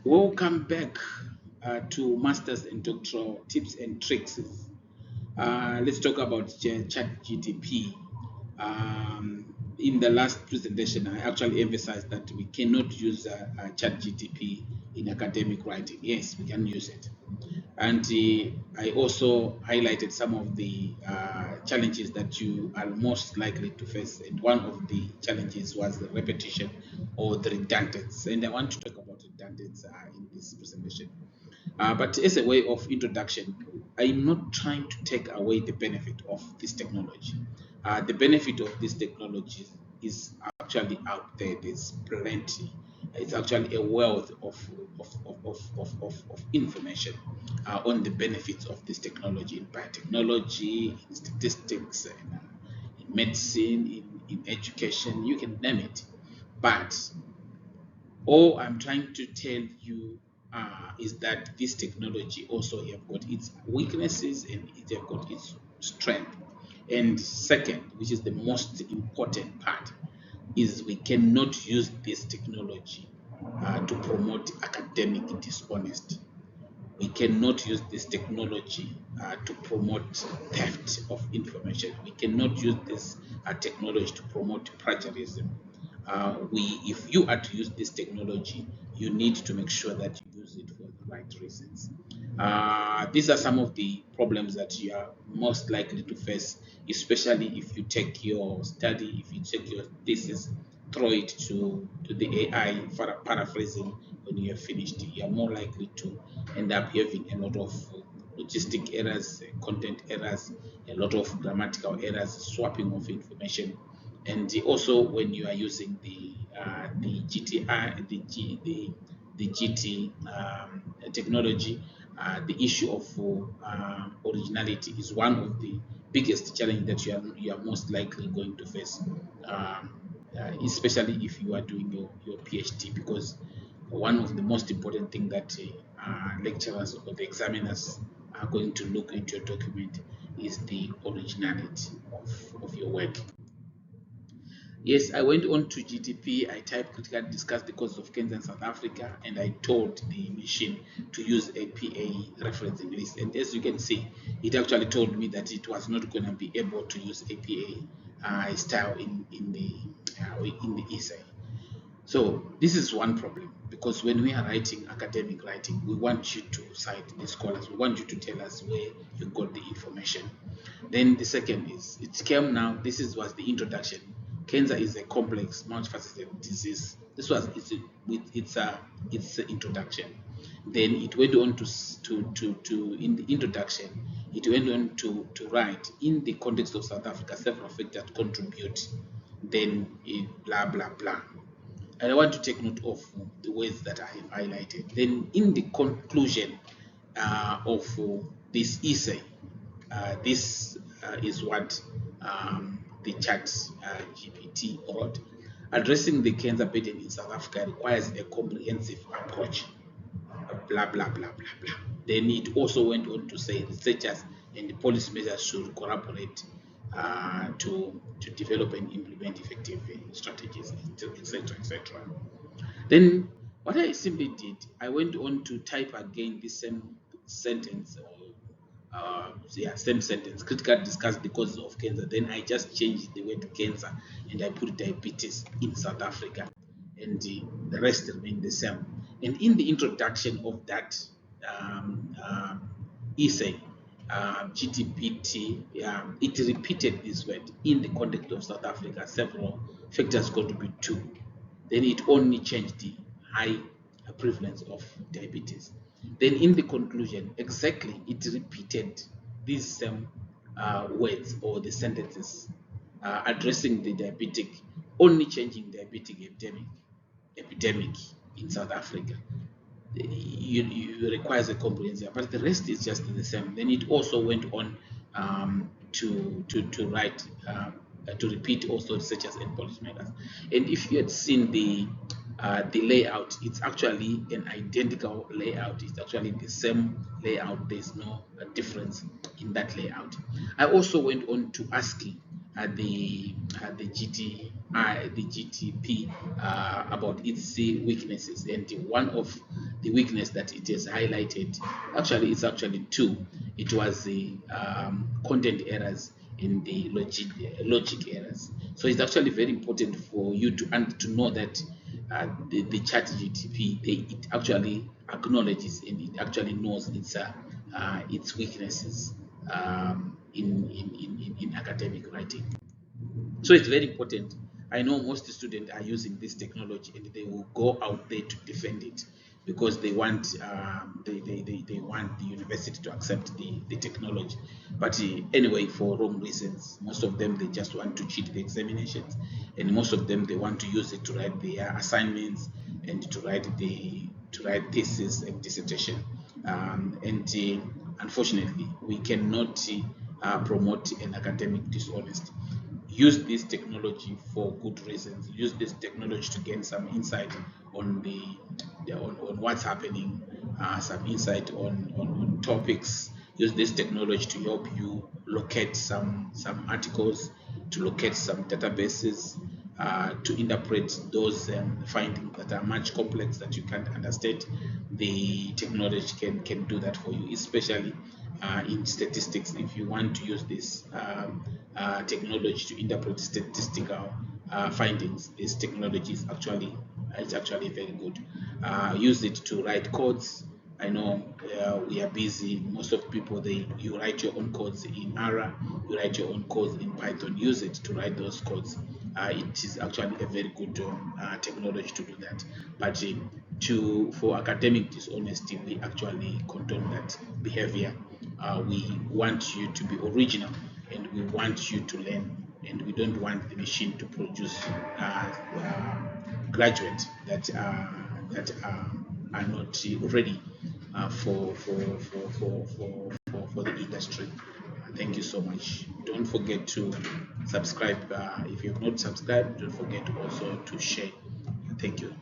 Welcome back to Masters and Doctoral Tips and Tricks. Let's talk about ChatGPT. In the last presentation, I actually emphasized that we cannot use ChatGPT in academic writing. Yes, we can use it. And I also highlighted some of the challenges that you are most likely to face. And one of the challenges was the repetition or the redundancy. And I want to talk about redundancy in this presentation. But as a way of introduction, I'm not trying to take away the benefit of this technology. The benefit of this technology is actually out there. There's plenty. It's actually a wealth of information on the benefits of this technology in biotechnology, in statistics, in medicine, in education, you can name it. But all I'm trying to tell you is that this technology also have got its weaknesses and it have got its strength. And second, which is the most important part, is we cannot use this technology to promote academic dishonesty. We cannot use this technology to promote theft of information. We cannot use this technology to promote plagiarism. If you are to use this technology, you need to make sure that you use it for the right reasons. These are some of the problems that you are most likely to face, especially if you take your study, if you take your thesis, throw it to the AI for a paraphrasing. When you have finished, you are more likely to end up having a lot of logistic errors, content errors, a lot of grammatical errors, swapping of information, and also when you are using the GTI, the GT technology, the issue of originality is one of the biggest challenge that you are most likely going to face, especially if you are doing your PhD, because one of the most important thing that lecturers or the examiners are going to look into your document is the originality of your work. Yes, I went on to GTP. I typed critical discuss the causes of cancer in South Africa, and I told the machine to use a PA referencing list. And as you can see, it actually told me that it was not going to be able to use a PA style in the essay. So this is one problem, because when we are writing academic writing, we want you to cite the scholars. We want you to tell us where you got the information. Then the second is, it came now. Was the introduction. Cancer is a complex, multifaceted disease. This was its introduction. Then it went on to in the introduction, it went on to write, in the context of South Africa, several factors contribute. Then blah blah blah. And I want to take note of the words that I have highlighted. Then in the conclusion of this essay, this is what the chat GPT wrote. Addressing the cancer burden in South Africa requires a comprehensive approach. Blah, blah, blah, blah, blah. Then it also went on to say researchers and the policy measures should collaborate to develop and implement effective strategies, etc., etc. Then what I simply did, I went on to type again the same sentence, same sentence, critical discuss the causes of cancer. Then I just changed the word cancer and I put diabetes in South Africa, and the rest remain the same. And in the introduction of that essay, GTPT, it repeated this word, in the context of South Africa, several factors contribute to. Then it only changed the high prevalence of diabetes. Then in the conclusion, exactly, it repeated these same words or the sentences addressing the diabetic, only changing diabetic epidemic in South Africa. You requires a comprehensive, but the rest is just the same. Then it also went on to write, to repeat also researchers and policymakers. And if you had seen the layout, it's actually an identical layout. It's actually the same layout. There's no difference in that layout. I also went on to asking the GTP about its weaknesses, and one of the weakness that it has highlighted. Actually, it's actually two. It was the content errors and the logic errors. So it's actually very important for you to and to know that the chat GTP, it actually acknowledges and it actually knows its weaknesses in academic writing. So it's very important. I know most students are using this technology and they will go out there to defend it because they want they want the university to accept the technology. But anyway, for wrong reasons, most of them they just want to cheat the examinations, and most of them they want to use it to write their assignments and to write thesis and dissertation. And unfortunately, we cannot promote an academic dishonesty. Use this technology for good reasons. Use this technology to gain some insight on on what's happening, some insight on topics. Use this technology to help you locate some articles, to locate some databases, to interpret those findings that are much complex that you can't understand. The technology can do that for you, especially in statistics. If you want to use this technology to interpret statistical findings, this technology is actually it's actually very good. Use it to write codes. I know we are busy. Most of people, you write your own codes in R, you write your own codes in Python. Use it to write those codes. It is actually a very good technology to do that. But for academic dishonesty, we actually condone that behavior. We want you to be original, and we want you to learn, and we don't want the machine to produce graduates that are not ready for the industry. Thank you so much. Don't forget to subscribe. If you have not subscribed, don't forget also to share. Thank you.